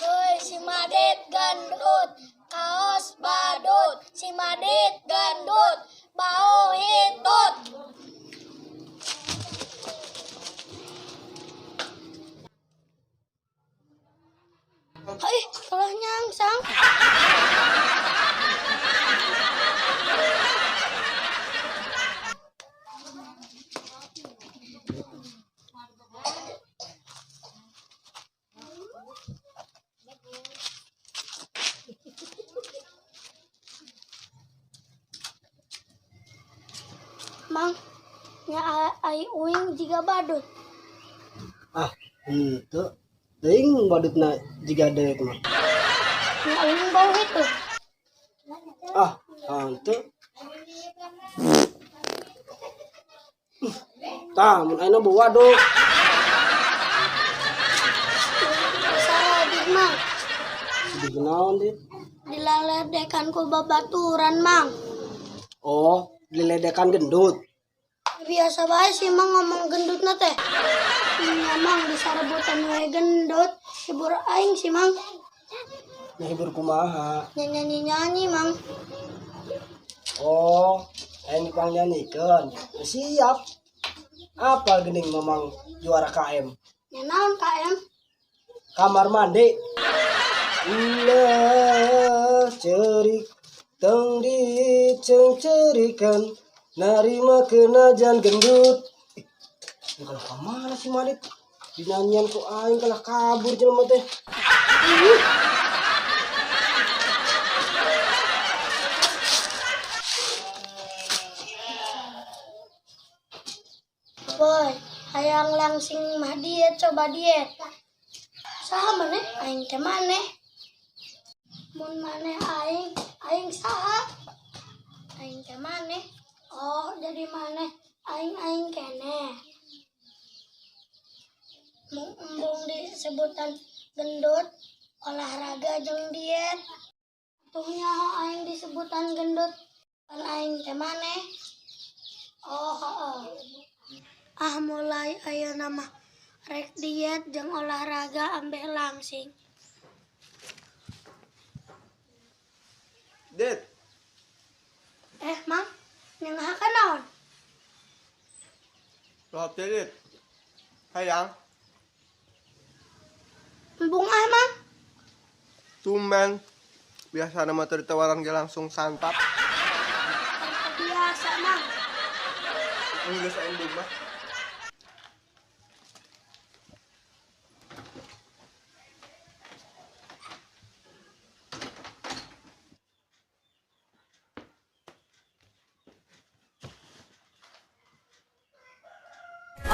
Woi si Madit gendut, kaos badut, si Madit gendut, bau hitut. Hai, kalah nyangsang. Mang, nya ai uing jiga badut. Ah, itu ting badutna jiga deuk mah. Nya uing bau hitut. Ah, itu. Tah, mun ayeuna bau waduk. Salah Mang, Sedih naon dit? dilaledekan ku babaturan Mang. Oh, diledekan gendut. Biasa bae sih Mang ngomong gendutna teh. Nya Mang disarebutan we gendut, hibur aing sih Mang. Ngehibur kumaha? Nyanyi-nyanyi Mang. Oh, aing dipangnyanikeun. Siap. Apa geuning memang juara KM? Nya naon KM? Kamar mandi. Ulah cerik tong diceng-cerikan narima kenajan gendut. Kalau kemana sih Madit? Dinyanyian ku aing kalah kabur jelema teh. Boy, hayang langsing mah diet coba diet. Saha maneh aing teh maneh. Mun maneh aing saha? Aing teh maneh. Oh, jadi maneh aing keneh. Embung disebutan gendut, olahraga jeung diet. Tuh nyaho aing disebutan gendut, kan aing teh maneh. Oh. Ah mulai ayeuna mah rek diet jeung olahraga ambeh langsing. Dit, Mang, nyengaha ka naon? rob dit. Hayang, Embung Mang. tumben. Biasa nama teu ditawarang ge langsung santap. Biasa Mang. Geus ending mah.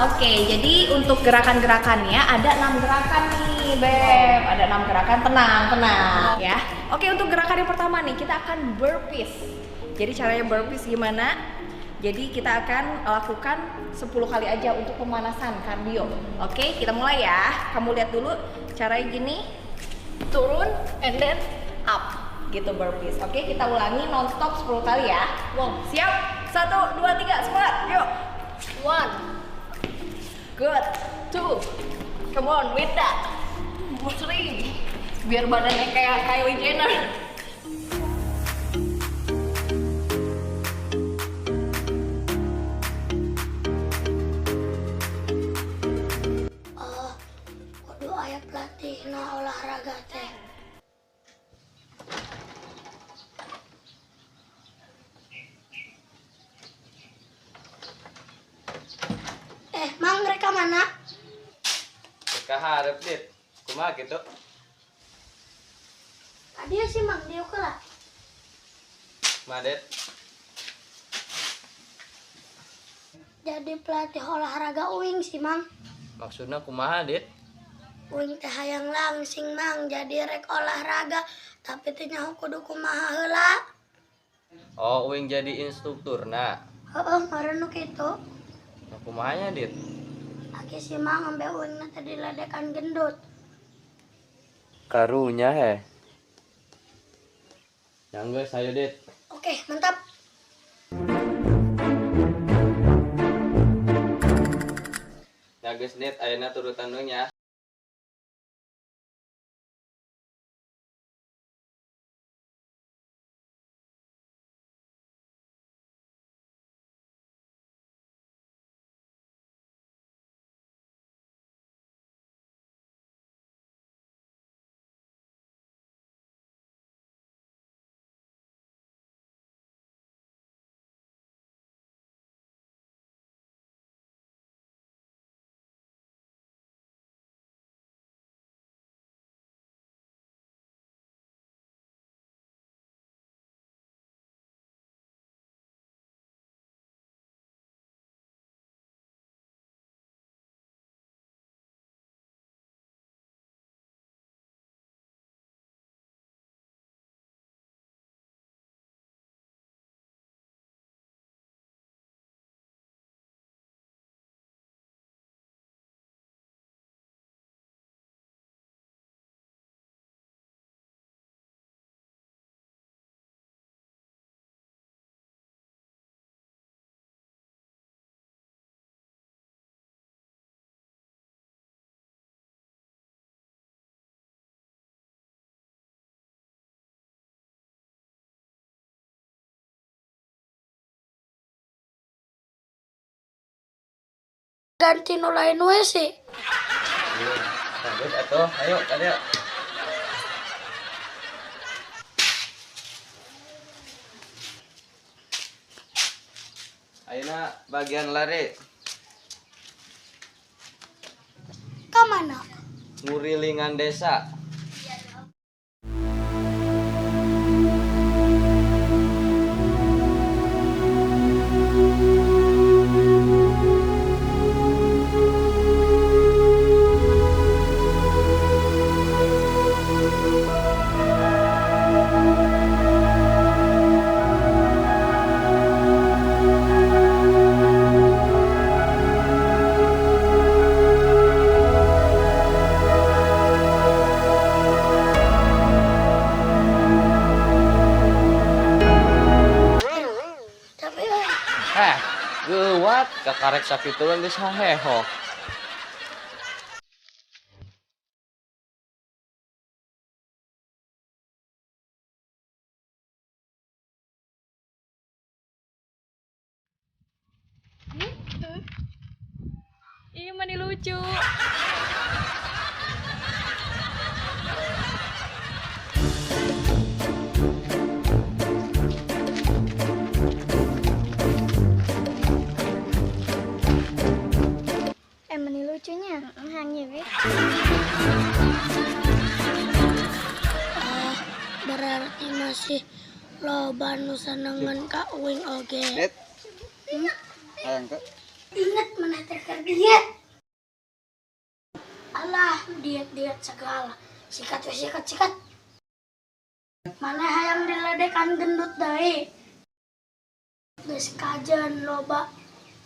Oke, jadi untuk gerakan-gerakannya ada 6 gerakan nih, Beb. Ada 6 gerakan, tenang ya. Oke, untuk gerakan yang pertama nih, kita akan burpees. Jadi caranya burpees gimana? Jadi kita akan lakukan 10 kali aja untuk pemanasan kardio. Oke, kita mulai ya. Kamu lihat dulu caranya gini. Turun and then up. Gitu burpees. Oke, kita ulangi nonstop 10 kali ya. Wow, siap? 1, 2, 3, semangat. Yuk. 1. Good. 2. Come on with that. 3. Biar badannya kayak Kylie Jenner. Kudu aya pelatihna olahraga teh. Mang mereka mana? Mereka harap dit, kumaha gitu. Dia sih Mang, dia kalah. Madet. jadi pelatih olahraga uing sih Mang. Maksudnya kumaha, Dit? Uing teh hayang langsing Mang jadi rek olahraga tapi teh nyaho kudu kumaha heula. Oh, uing jadi instruktur, nah. Heeh, meureun nu kitu. Nah, kumahanya, Dit? Aki si Mang ambe uing teh diledekan gendut. Karunya, he. Yang geus, ayo, Dit. Oke, mantap. Nah, geus, Dit, ayeuna turutan deung ya. Ganti nu lain we sih. Nah, geus atuh, ayo, kadea. Ayeuna bagian lari. Ka mana? Ngurilingan desa. Tapi Geuwat kakarek sakituan geus haheho. Ih, mani lucu. meni lucunya. Hanya weh. Berarti masih loba nu sanengan ka uing oge. Net. Hayang ke. Ingat mana terker diet. Alah, diet segala. Sikat. Mana hayang diledekan gendut deui. Geus kajen loba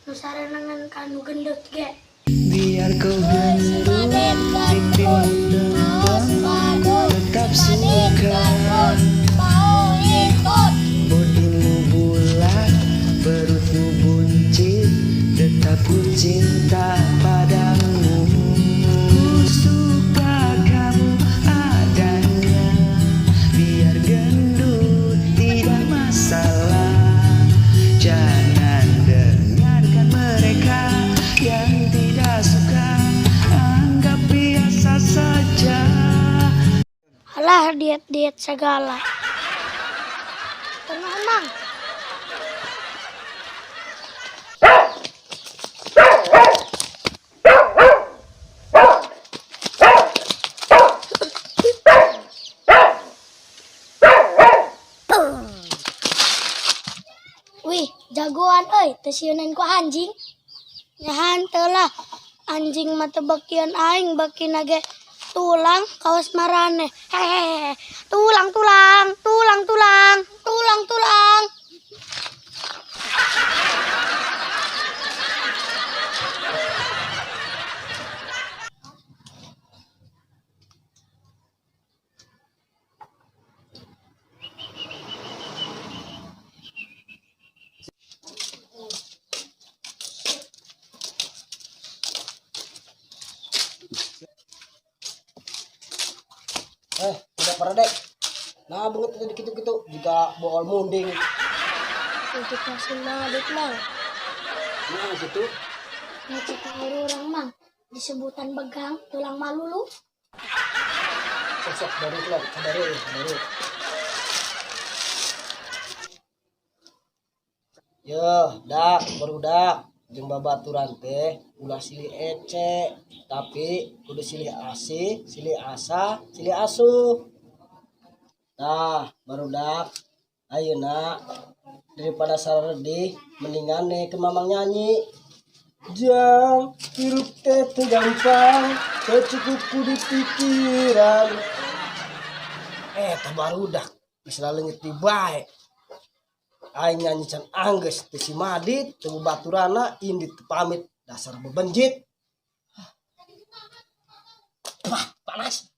nu sarenengan kanu gendut ge. Biar kau gendut, tetap suka. Bodimu bulat, perutmu buncit, tetap ku cinta padamu. Ku suka kamu adanya, biar gendut tidak masalah. Jangan dengarkan mereka yang tidak suka, anggap biasa saja. Alah, diet segala. Tenang. Wih, jagoan euy, teu sieuneun ku anjing. Nyahan telah anjing mata bakian aing baki nage tulang kaos marane. Hehehe. Tulang. Udah para dek. Nah, banget tadi gitu-gitu jika bool munding. Untuk kasih nadit mah. Nah, gitu. Ngecek orang mang disebutan begang tulang malulu. Sok dari keluar, dari. Yo, dak, baru dak. Jeung babaturan teh ulah silih ece, tapi kudu silih asih, silih asa, silih asuh. Nah, baru dak. Ayeuna daripada saredi mendingan nih ke mamang nyanyi. Jang, hirup teh teu gampang, secukupku di pikiran. Baru dak, bisa leungit di bae. Aing nyanyi can angges teu si Madit teu baturana indit pamit dasar bebenjit. Wah, panas.